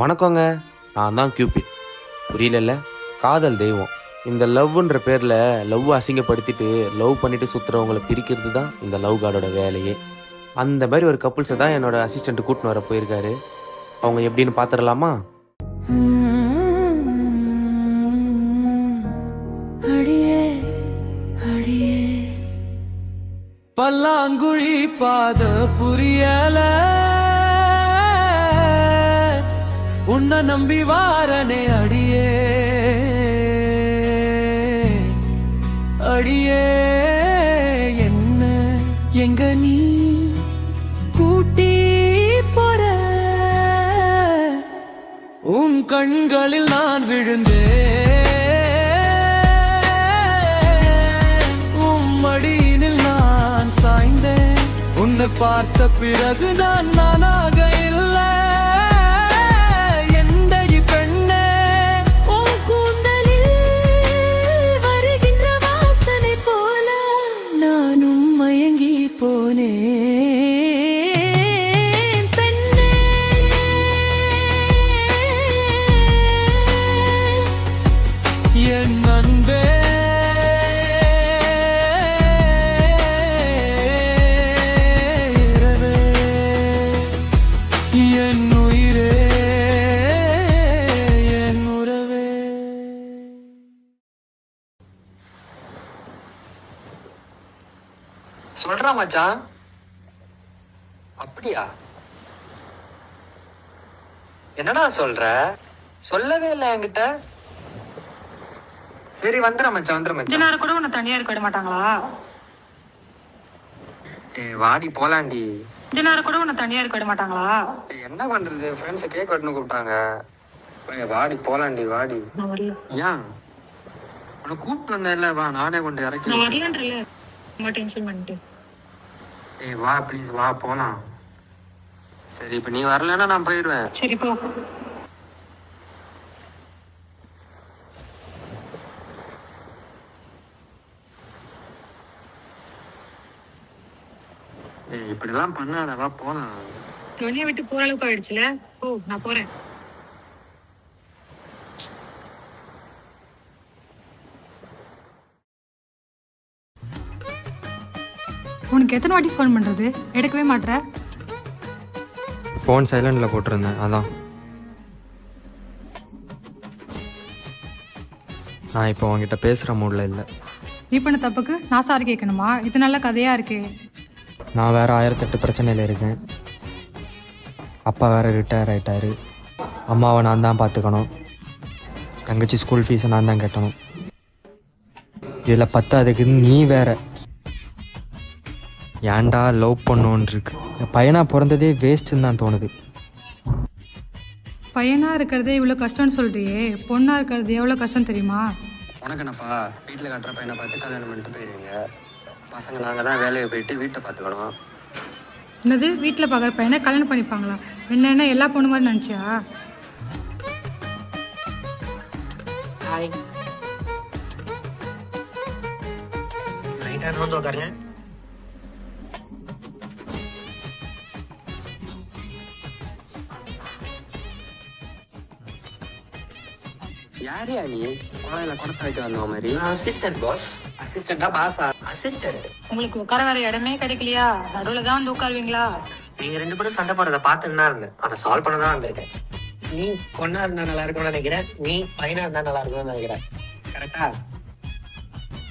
வணக்கங்க. நான் தான் கியூபிட். புரியலல்ல? காதல் தெய்வம். இந்த லவ்ன்ற பேரில் லவ் அசிங்கப்படுத்திட்டு லவ் பண்ணிட்டு சுற்றுறவங்களை பிரிக்கிறது தான் இந்த லவ் கார்டோட வேலையே. அந்த மாதிரி ஒரு கப்புள்ஸை தான் என்னோட அசிஸ்டண்ட் கூட்டின்னு வர போயிருக்காரு. அவங்க எப்படின்னு பார்த்துடலாமா? பல்லாங்குழி பாத புரியல உன்னை நம்பி வாரனே அடியே அடியே என்ன எங்க நீ கூட்டி போற உன் கண்களில் நான் விழுந்தேன் உன் மடியினில் நான் சாய்ந்தேன் உன்னை பார்த்த பிறகு நான் நானாக இல்லை சொல்றா மச்சான். அப்படியா? என்னடா சொல்ற? சொல்லவே இல்லை என்கிட்ட. சரி வந்துடுற மச்சான், வந்துடுற மச்சான். நேரம் கூட உன்னை தனியா இருக்க விட மாட்டாங்களா? வாடி போலாண்டி. நேரம் கூட உன்னை தனியா இருக்க விட மாட்டாங்களா? என்ன பண்றது, ஃப்ரெண்ட்ஸ் கேக் வெட்டணும் கூப்பிட்டாங்க. வாடி போலாண்டி, வாடி. நான் வரல. ஏன்? உன்னை கூப்பிட்டு வந்தேன்ல, வா நானே கொண்டு இறக்கி. நான் வரலன்றல, ரொம்ப டென்ஷன் பண்ணிட்டு. வா ப்ளீஸ், வா போலாம். சரி இப்ப நீ வரலன்னா நான் போயிடுவேன். சரி போ. இப்படிலாம் பண்ணாத, வா போலாம். துணியை விட்டு போற அளவுக்கு ஆயிடுச்சுல, போ நான் போறேன். உனக்கு எத்தனை வாட்டி ஃபோன் பண்றது? எடுக்கவே மாட்ற. ஃபோன் சைலண்டில் போட்டிருந்தேன், அதான். நான் இப்போ உங்ககிட்ட பேசுகிற மூடில் இல்லை. நீ பண்ண தப்புக்கு நான் சாரி கேட்கணுமா? இது நல்ல கதையா இருக்கே. நான் வேறு 1008 பிரச்சனையில் இருக்கேன். அப்பா வேறு ரிட்டையர் ஆகிட்டாரு. அம்மாவை நான் தான் பார்த்துக்கணும். தங்கச்சி ஸ்கூல் ஃபீஸை நான் தான் கட்டணும். இதில் பத்தாதுக்குன்னு நீ வேற. ஏன்டா லவ் பண்ணோன்னு இருக்கு. பையனாக பிறந்ததே வேஸ்ட்டுன்னு தான் தோணுது. பையனா இருக்கிறதே இவ்வளோ கஷ்டம்னு சொல்றியே, பொண்ணா இருக்கிறது எவ்வளோ கஷ்டம் தெரியுமா? உனக்கு என்னப்பா, வீட்டில் கட்டுற பையனை பார்த்து கல்யாணம் பண்ணிட்டு போயிருவீங்க. பசங்க நாங்கள் தான் வேலையை போயிட்டு வீட்டை பார்த்துக்கணும். என்னது, வீட்டில் பார்க்குற பையனை கல்யாணம் பண்ணிப்பாங்களா? என்ன எல்லா பொண்ணு மாதிரி நினச்சியா? ஹாய், லைட்டாக வந்து உட்காருங்க. யாரையா நீ கோலையில் குடத்தை வைக்க வந்த மாதிரி? Assistant boss. அசிஸ்டண்டா பாஸா? அசிஸ்டன்ட். உங்களுக்கு உட்கார வேற இடமே கிடைக்கலையா? நடுவில் தான் வந்து உட்காருவீங்களா? நீங்க 2 பேரும் சண்டை போடுறத பார்த்துன்னு தான் இருந்தேன். அதை சால்வ் பண்ண தான் வந்திருக்கேன். நீ பொண்ணா இருந்தா நல்லா இருக்கும்னு நினைக்கிறேன், நீ பையனா இருந்தா நல்லா இருக்கும்னு நினைக்கிறேன். கரெக்டா?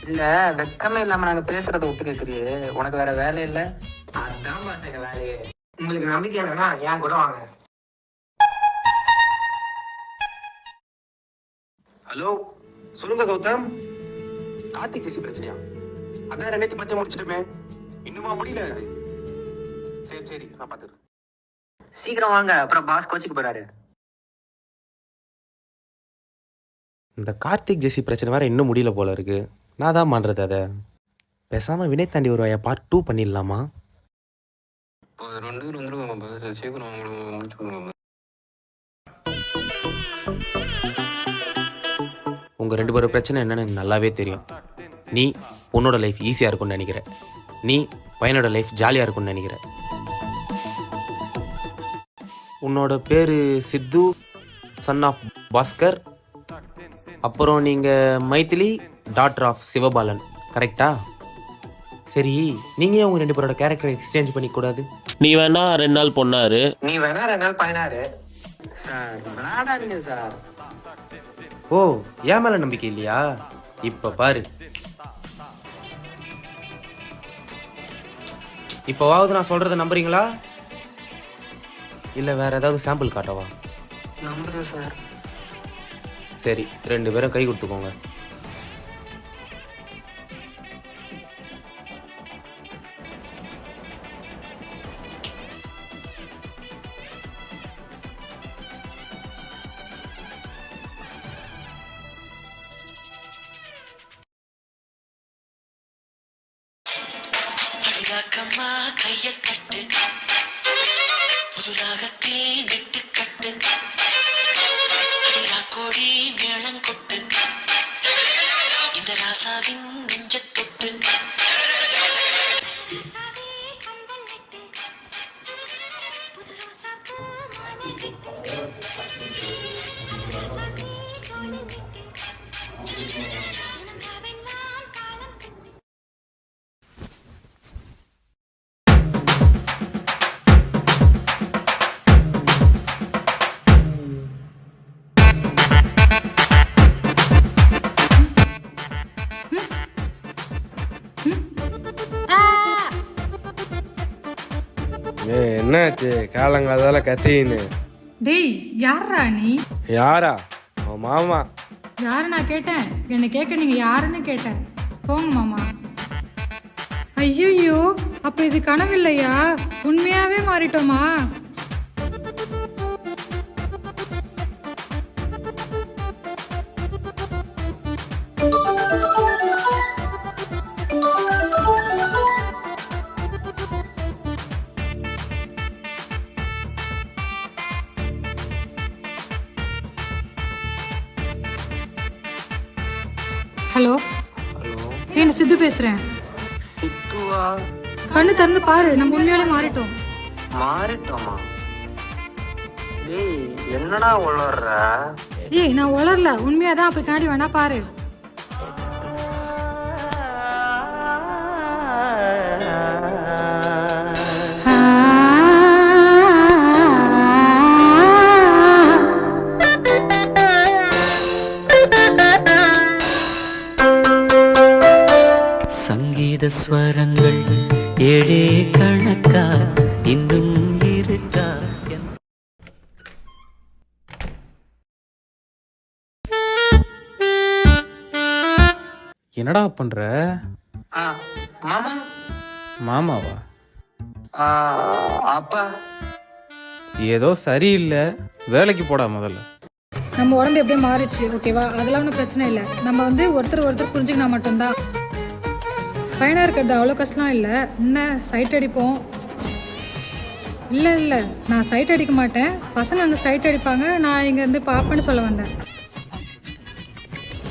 இல்லை, வெக்கமே இல்லாமல் நாங்கள் பேசுறதை விட்டு கேட்குறியே. உனக்கு வேற வேலை இல்லை? அதான் பாஸ் எங்க வேலையே. உங்களுக்கு நம்பிக்கை இல்லைன்னா ஏன் கூட வாங்க. ஹலோ, சொல்லுங்க கௌதம். கார்த்திக் ஜெசி பிரச்சனையா? அதான் 2010 முடிச்சிட்டுமே, இன்னுமா முடியல? சரி சரி, நான் பார்த்துக்கிறேன். சீக்கிரம் வாங்க, அப்புறம் பாஸ் கோச்சுக்கு போறாரு. இந்த கார்த்திக் ஜெசி பிரச்சனை வேறு இன்னும் முடியல போல இருக்கு. நான் தான் பண்ணுறது அதை. பேசாமல் வினை தாண்டி ஒரு பார்ட் 2 பண்ணிடலாமா? உங்கள் 2 பேரும் பிரச்சனை என்னன்னு எனக்கு நல்லாவே தெரியும். நீ பொண்ணோட லைஃப் ஈஸியாக இருக்கும்னு நினைக்கிற, நீ பையனோட லைஃப் ஜாலியாக இருக்கும்னு நினைக்கிற. உன்னோட பேர் சித்து, சன் ஆஃப் பாஸ்கர். அப்புறம் நீங்கள் மைதிலி டாட்டர் ஆஃப் சிவபாலன், கரெக்டா? சரி, நீங்கள் ஏன் உங்கள் 2 பேரோட கேரக்டரை எக்ஸ்சேஞ்ச் பண்ணிக்கூடாது? நீ வேணா 2 நாள் பொண்ணாரு, நீ வேணா 2 நாள் பயனாரு சார். விளையாடாதீங்க சார். ஓ, ஏன் மேலே நம்பிக்கை இல்லையா? இப்போ பாரு, இப்போவாவது நான் சொல்கிறத நம்புறீங்களா இல்லை வேற ஏதாவது சாம்பிள் காட்டவா? நம்புறேன் சார். சரி, 2 பேரும் கை கொடுத்துக்கோங்க. அடியாக்கம்மா கைய கட்டு, புதுராகத்தில் நெட்டு கட்டு, அடிரா கோடி மேளம் கொட்டு, இந்த ராசாவின் நெஞ்ச தொட்டு. என்னாச்சு காலங்காதால கத்தின்னு? டேய், யாரா நீ? யாரா? உன் மாமா. யாரு நான் கேட்டேன்? என்னை கேட்க நீங்க யாருன்னு கேட்டேன். போங்க மாமா. ஐயோ, அப்ப இது கனவில்லையா? உண்மையாவே மாறிட்டோமா? ஹலோ, என்ன சித்து பேசுறேன். சித்துவா? கண்ணு திறந்து பாரு, நம்ம உண்மையாலே மாறிட்டோம். மாறிட்டோமா? டேய், என்னடா உளர்ற? ஏய், நான் உளரல, உண்மையாதான். அப்ப பின்னாடி வேணா பாரு. சங்கீத ஸ்வரங்கள் ஏழே கணக்கா இன்னும் இருக்கா? என்னடா பண்ற? மாமா. மாமாவா? அப்பா. ஏதோ சரியில்லை, வேலைக்கு போடா முதல்ல. நம்ம உடம்பு எப்படியே மாறிச்சு, ஓகேவா? அதெல்லாம் ஒன்றும் பிரச்சனை இல்லை. நம்ம வந்து ஒருத்தர் புரிஞ்சுக்கினா மட்டும்தான். பையனா இருக்கிறது அவ்வளோ கஷ்டம் இல்லை. என்ன சைட் அடிப்போம்? இல்லை, நான் சைட் அடிக்க மாட்டேன். பசங்க அங்கே சைட் அடிப்பாங்க, நான் இங்கேருந்து பார்ப்பேன்னு சொல்ல வந்தேன்.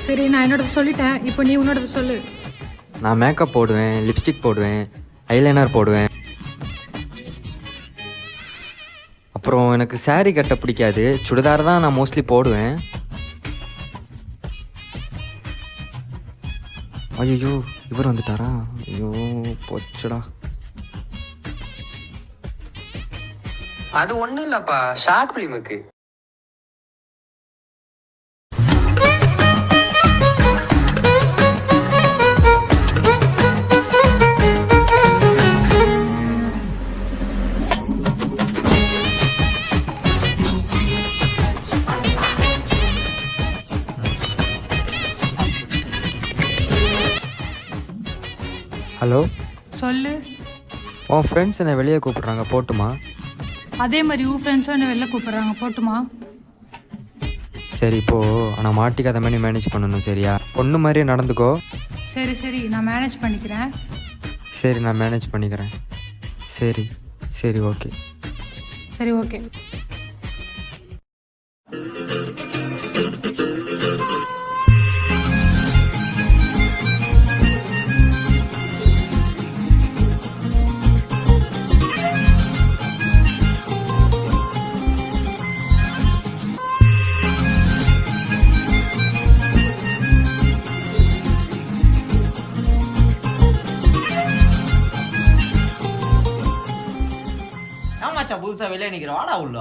சரி, நான் என்னோட சொல்லிட்டேன். இப்போ நீ உன்னோட சொல்லு. நான் மேக்கப் போடுவேன், லிப்ஸ்டிக் போடுவேன், ஐலைனர் போடுவேன். அப்புறம் எனக்கு saree கட்ட பிடிக்காது, சுடிதார் தான் நான் மோஸ்ட்லி போடுவேன். ஐயோ, இவர் வந்துட்டாரா? ஐயோ, போச்சுடா. அது ஒண்ணும் இல்லப்பா, ஷார்ட் பிலிமுக்கு. ஹலோ, சொல்லு. உன் ஃப்ரெண்ட்ஸ் என்னை வெளியே கூப்பிட்றாங்க, போட்டுமா? அதே மாதிரி உன் ஃப்ரெண்ட்ஸும் என்ன வெளில கூப்பிட்றாங்க, போட்டுமா? சரி, இப்போ நான் மாட்டிக்காத மாதிரி மேனேஜ் பண்ணணும், சரியா? பொண்ணு மாதிரியே நடந்துக்கோ. சரி, நான் மேனேஜ் பண்ணிக்கிறேன். சரி, நான் மேனேஜ் பண்ணிக்கிறேன். சரி, ஓகே. சரி, ஓகே. மச்சான் புதுசா வெளியே நிக்கிற வாடா உள்ள.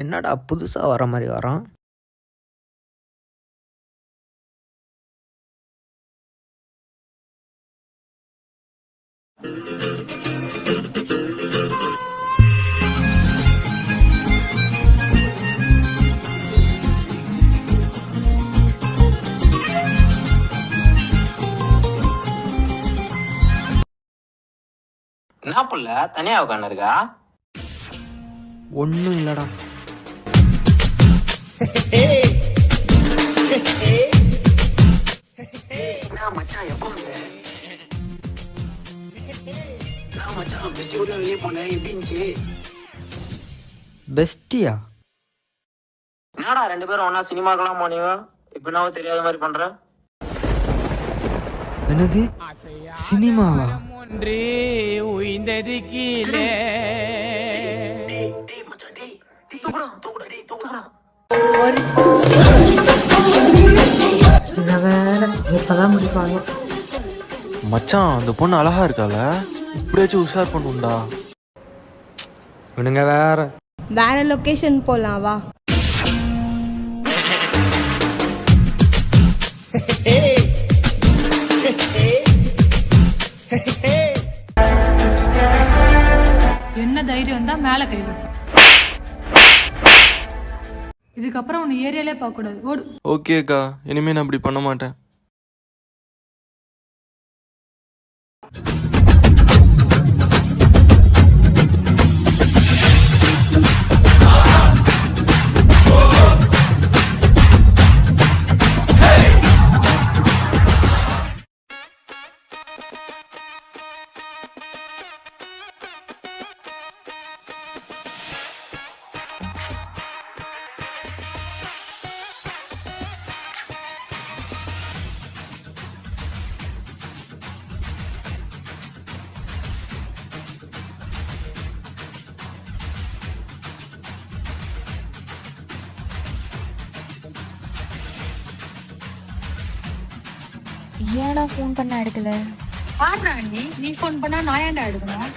என்னடா புதுசாக வர மாதிரி வரான்? என்ன புள்ள தனியா உட்காந்து இருக்கா? ஒன்றும் இல்லைடா. மச்சான் எப்போ வந்த? மச்சான் ஃபெஸ்டிவல்ல வெளியே போனேன், எப்படி இருந்துச்சு? பெஸ்டியா? என்னடா 2 பேரும் ஒன்னா சினிமாக்கெல்லாம் போனீங்க, இப்ப நான் தெரியாத மாதிரி பண்ற? என்னது சினிமாவா? மச்சான் அந்த பொண்ணு அழகா இருக்கால, இப்படியாச்சும் உஷார் பண்ணுண்டா. இவனுங்க வேற. வேற லொகேஷன் போலாம் வா. என்ன தைரியம் தான் மேலே கை வைப்பேன். இதுக்கப்புறம் உன்னை ஏரியாலே பார்க்கக்கூடாது, ஓடு. ஓகேக்கா, இனிமே நான் அப்படி பண்ண மாட்டேன். ஏடா ஃபோன் பண்ண எடுக்கல? பாடுறா நீ ஃபோன் பண்ணா நான் ஏன்டா எடுக்கணும்?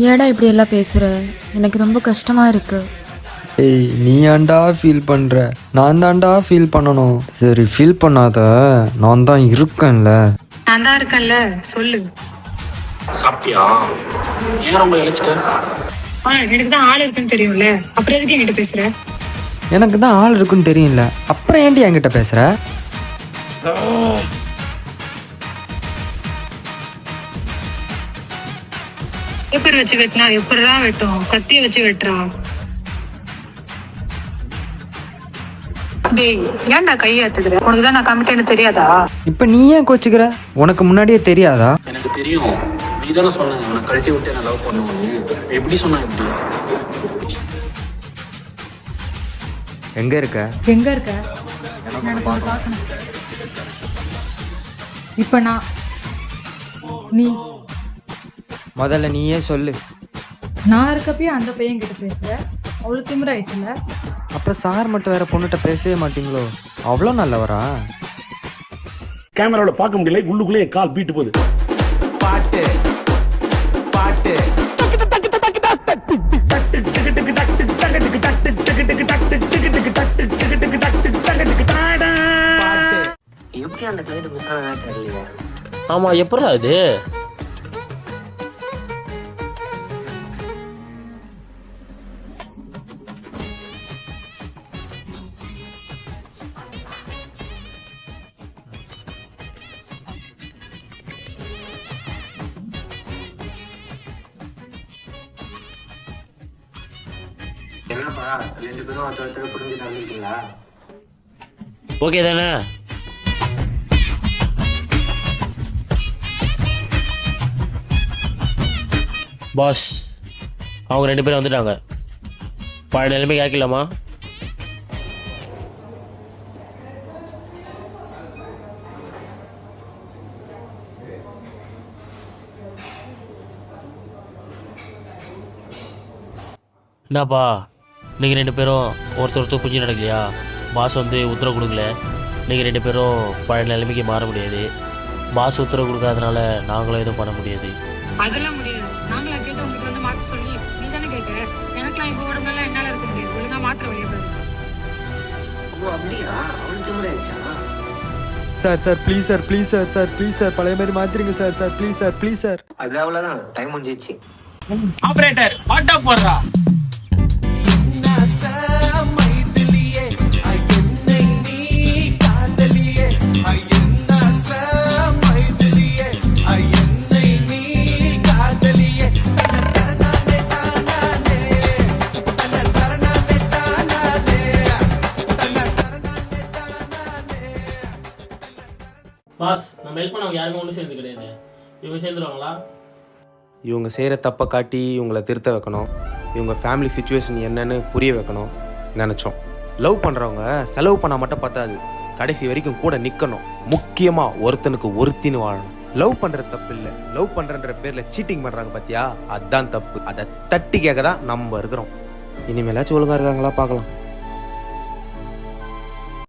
ஏடா இப்படி எல்லாம் பேசுற? எனக்கு ரொம்ப கஷ்டமா இருக்கு. ஏய், நீ ஏன்டா ஃபீல் பண்ணுற? நான் தான்டா ஃபீல் பண்ணணும். சரி, ஃபீல் பண்ணாத, நான் தான் இருக்கேன்ல. நான் தான் இருக்கேன்ல, சொல்லு. சாப்பிட்டியா? ஏன் ரொம்ப இழைச்சிட்ட? எனக்கு தான் ஆள் இருக்குன்னு தெரியும்ல, அப்புறம் எதுக்கு என்கிட்ட பேசுற? எனக்கு தான் ஆள் இருக்குன்னு தெரியும்ல, அப்புறம் ஏன்டி என்கிட்ட பேசுற? பேப்பர் வச்சு வெட்டினா எப்படா வெட்டும்? கத்திய வச்சு வெட்டுறா. டேய், ஏன்டா கை ஏத்துக்கிற? உனக்கு தான் நான் கமிட்டேன்னு தெரியாதா? இப்ப நீ ஏன் கோச்சுக்கிற? உனக்கு முன்னாடியே தெரியாதா? எனக்கு தெரியும், நீ தானே சொன்ன உன்னை கழட்டி விட்டு நான் லவ் பண்ணுவேன்னு. எப்படி சொன்ன? எப்படி? எங்க இருக்க? எங்க இருக்க? எனக்கு பார்க்கணும். இப்ப நான் நீ முதல்ல நீயே சொல்லு. நான் இருக்கப்பயே அந்த பையன் கிட்ட பேசுற, அவ்வளவு திமிராயிடுச்சுல. அப்ப சார் மட்டும் வேற பொண்ணுகிட்ட பேசவே மாட்டீங்களோ? அவ்வளோ நல்லவரா? கேமராவில் பார்க்க முடியல, உள்ளுக்குள்ளே என் கால் பீட்டு போகுது. பாட்டு பாட்டு எப்படி அந்த கிளைண்ட் மிஸ் ஆனா தெரியல. ஆமா, எப்படா அது? என்னப்பா 2 பேரும் ஒருத்தர் புரிஞ்சு நடந்துட்டீங்களா? ஓகே தானே? பாஸ், அவங்க 2 பேரும் வந்துட்டாங்க. பழைய நிலைமை கேட்கலாமா? என்னப்பா, நீங்கள் 2 பேரும் ஒருத்தர் புரிஞ்சு நடக்கலையா? பாஸ் வந்து உத்தரவு கொடுக்கல. நீங்கள் 2 பேரும் பழைய நிலைமைக்கு மாற முடியாது. பாஸ் உத்தரவு கொடுக்காதனால நாங்களும் எதுவும் பண்ண முடியாது. அதெல்லாம் முடியாது. நாங்களா கேட்டு உங்களுக்கு வந்து மாற்ற சொல்லி நீ தானே கேட்ட. எனக்குலாம் இப்போ உடம்புலாம் என்னால் இருக்க முடியாது. ஒழுங்கா மாத்திர வெளியே போயிடும். ஓ அப்படியா? அவன் திமுறாயிடுச்சா? Sir please sir please sir please sir பழைய மாதிரி மாற்றிருங்க சார் ப்ளீஸ் சார். அது அவ்வளோதான், டைம் முடிஞ்சிச்சு. ஆபரேட்டர் ஆட்டோ போடுறா. பாஸ் நம்ம ஹெல்ப் பண்ணவங்க யாருமே ஒன்று சேர்ந்து கிடையாது. இவங்க சேர்ந்துருவாங்களா? இவங்க செய்கிற தப்பை காட்டி இவங்களை திருத்த வைக்கணும். இவங்க ஃபேமிலி சுச்சுவேஷன் என்னன்னு புரிய வைக்கணும் நினச்சோம். லவ் பண்ணுறவங்க செலவு பண்ணால் மட்டும் பத்தாது, கடைசி வரைக்கும் கூட நிற்கணும். முக்கியமாக ஒருத்தனுக்கு ஒருத்தின்னு வாழணும். லவ் பண்ணுறது தப்பு இல்லை, லவ் பண்ணுறன்ற பேரில் சீட்டிங் பண்ணுறாங்க பார்த்தியா, அதுதான் தப்பு. அதை தட்டி கேட்க தான் நம்ம இருக்கிறோம். இனிமேலாச்சும் ஒழுங்காக இருக்காங்களா பார்க்கலாம்.